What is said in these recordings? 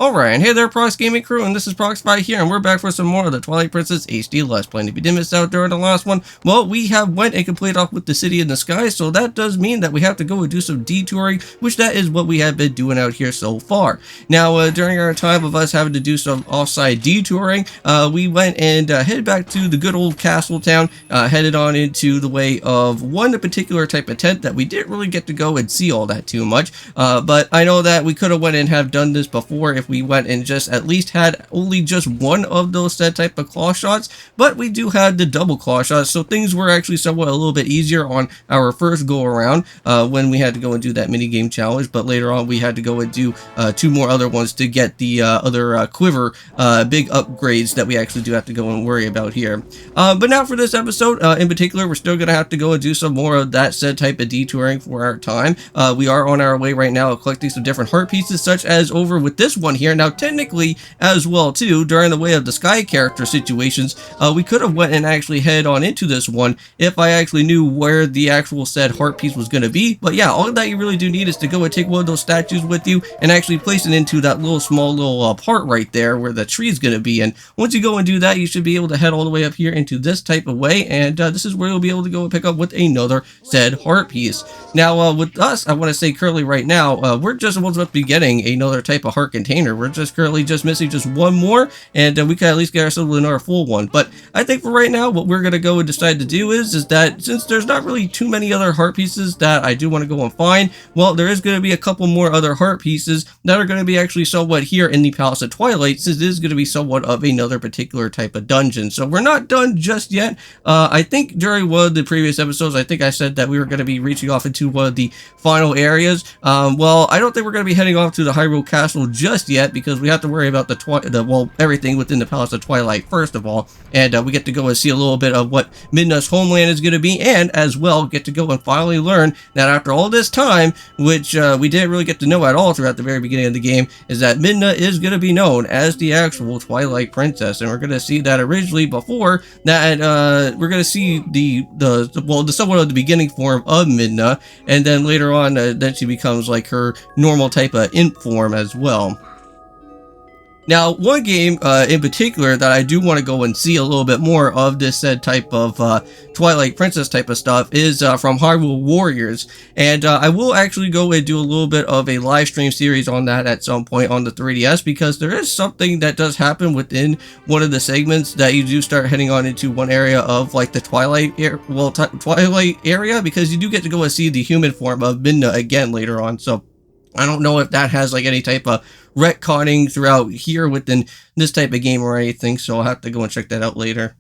Alright, and hey there, Prox Gaming Crew, and this is Proxify here, and we're back for some more of the Twilight Princess HD Let's Play. And if you did miss out during the last one, well, we have went and completed off with the City in the Sky, so that does mean that we have to go and do some detouring, which that is what we have been doing out here so far. Now, during our time of us having to do some off-site detouring, we went and headed back to the good old castle town, headed on into the way of one particular type of tent that we didn't really get to go and see all that too much, but I know that we could have went and have done this before if we went and just at least had only just one of those said type of claw shots, but we do have the double claw shots, so things were actually somewhat a little bit easier on our first go around when we had to go and do that mini game challenge. But later on we had to go and do two more other ones to get the other quiver big upgrades that we actually do have to go and worry about here. But now for this episode in particular, we're still gonna have to go and do some more of that said type of detouring for our time. We are on our way right now of collecting some different heart pieces, such as over with this one here. Now technically as well too, during the way of the sky character situations, we could have went and actually head on into this one if I actually knew where the actual said heart piece was going to be. But yeah, all that you really do need is to go and take one of those statues with you and actually place it into that little small little part right there where the tree is going to be. And once you go and do that, you should be able to head all the way up here into this type of way, and this is where you'll be able to go and pick up with another said heart piece. Now with us, I want to say currently right now, we're just supposed to be getting another type of heart container. We're just currently just missing just one more, and we can at least get ourselves another full one. But I think for right now, what we're going to go and decide to do is that since there's not really too many other heart pieces that I do want to go and find, well, there is going to be a couple more other heart pieces that are going to be actually somewhat here in the Palace of Twilight, since it is going to be somewhat of another particular type of dungeon. So we're not done just yet. I think during one of the previous episodes, I think I said that we were going to be reaching off into one of the final areas. Well, I don't think we're going to be heading off to the Hyrule Castle just yet, because we have to worry about everything within the Palace of Twilight first of all, and we get to go and see a little bit of what Midna's homeland is going to be, and as well get to go and finally learn that after all this time, which we didn't really get to know at all throughout the very beginning of the game, is that Midna is going to be known as the actual Twilight Princess. And we're going to see that originally before that we're going to see the somewhat of the beginning form of Midna, and then later on then she becomes like her normal type of imp form as well. Now, one game in particular that I do want to go and see a little bit more of this said type of Twilight Princess type of stuff is from Hyrule Warriors, and I will actually go and do a little bit of a live stream series on that at some point on the 3DS, because there is something that does happen within one of the segments that you do start heading on into one area of like the Twilight area, because you do get to go and see the human form of Midna again later on. So I don't know if that has like any type of retconning throughout here within this type of game or anything, so I'll have to go and check that out later.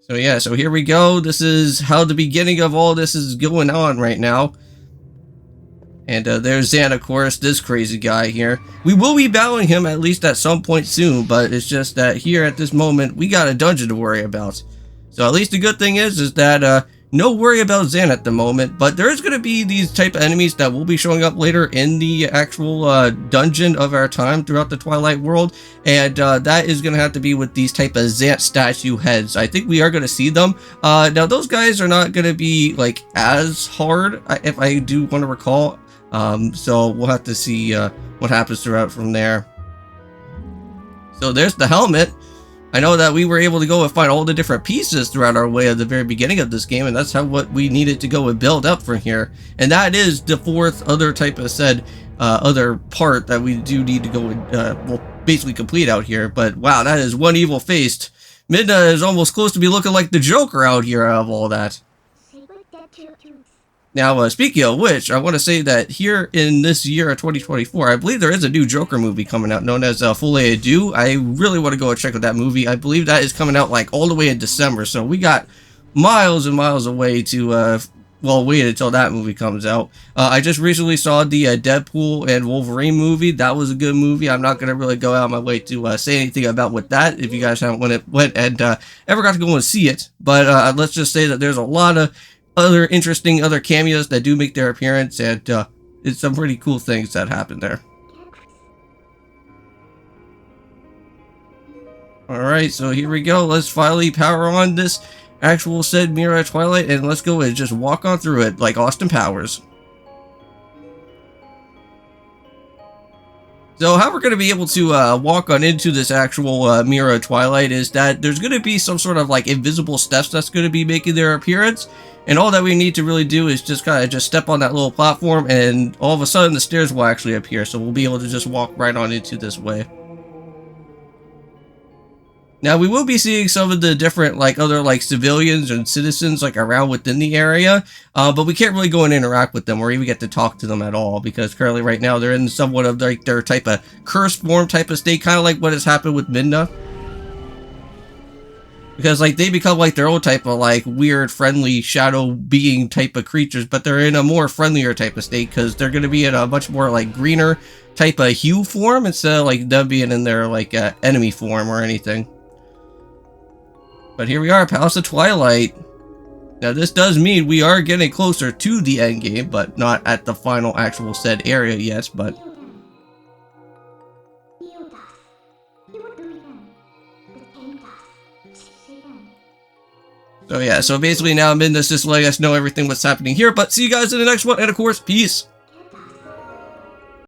So yeah, so here we go. This is how the beginning of all this is going on right now. And there's Zan, of course, this crazy guy here. We will be battling him at least at some point soon, but it's just that here at this moment, we got a dungeon to worry about. So at least the good thing is that no worry about Zan at the moment, but there is going to be these type of enemies that will be showing up later in the actual dungeon of our time throughout the Twilight world, and that is going to have to be with these type of Zant statue heads. I think we are going to see them. Now those guys are not going to be like as hard, if I do want to recall, so we'll have to see what happens throughout from there. So there's the helmet. I know that we were able to go and find all the different pieces throughout our way at the very beginning of this game, and that's what we needed to go and build up from here. And that is the fourth other type of said other part that we do need to go and basically complete out here. But wow, that is one evil faced. Midna is almost close to be looking like the Joker out here out of all that. Now, speaking of which, I want to say that here in this year of 2024, I believe there is a new Joker movie coming out known as Folie à Deux. I really want to go and check out that movie. I believe that is coming out like all the way in December, so we got miles and miles away to, wait until that movie comes out. I just recently saw the Deadpool and Wolverine movie. That was a good movie. I'm not going to really go out of my way to say anything about with that if you guys haven't went and ever got to go and see it. But let's just say that there's a lot of other interesting cameos that do make their appearance, and it's some pretty cool things that happen there. Alright, so here we go. Let's finally power on this actual said Mirror of Twilight, and let's go and just walk on through it like Austin Powers. So how we're going to be able to walk on into this actual Mirror of Twilight is that there's going to be some sort of like invisible steps that's going to be making their appearance. And all that we need to really do is just kind of just step on that little platform, and all of a sudden the stairs will actually appear. So we'll be able to just walk right on into this way. Now we will be seeing some of the different like other like civilians and citizens like around within the area, but we can't really go and interact with them or even get to talk to them at all, because currently right now they're in somewhat of like their type of cursed form type of state, kind of like what has happened with Midna. Because like they become like their own type of like weird friendly shadow being type of creatures, but they're in a more friendlier type of state because they're going to be in a much more like greener type of hue form instead of like them being in their like enemy form or anything. But here we are, Palace of Twilight. Now this does mean we are getting closer to the end game, but not at the final actual said area yet, but... So yeah, so basically now Midna's just letting us know everything what's happening here, but see you guys in the next one, and of course, peace!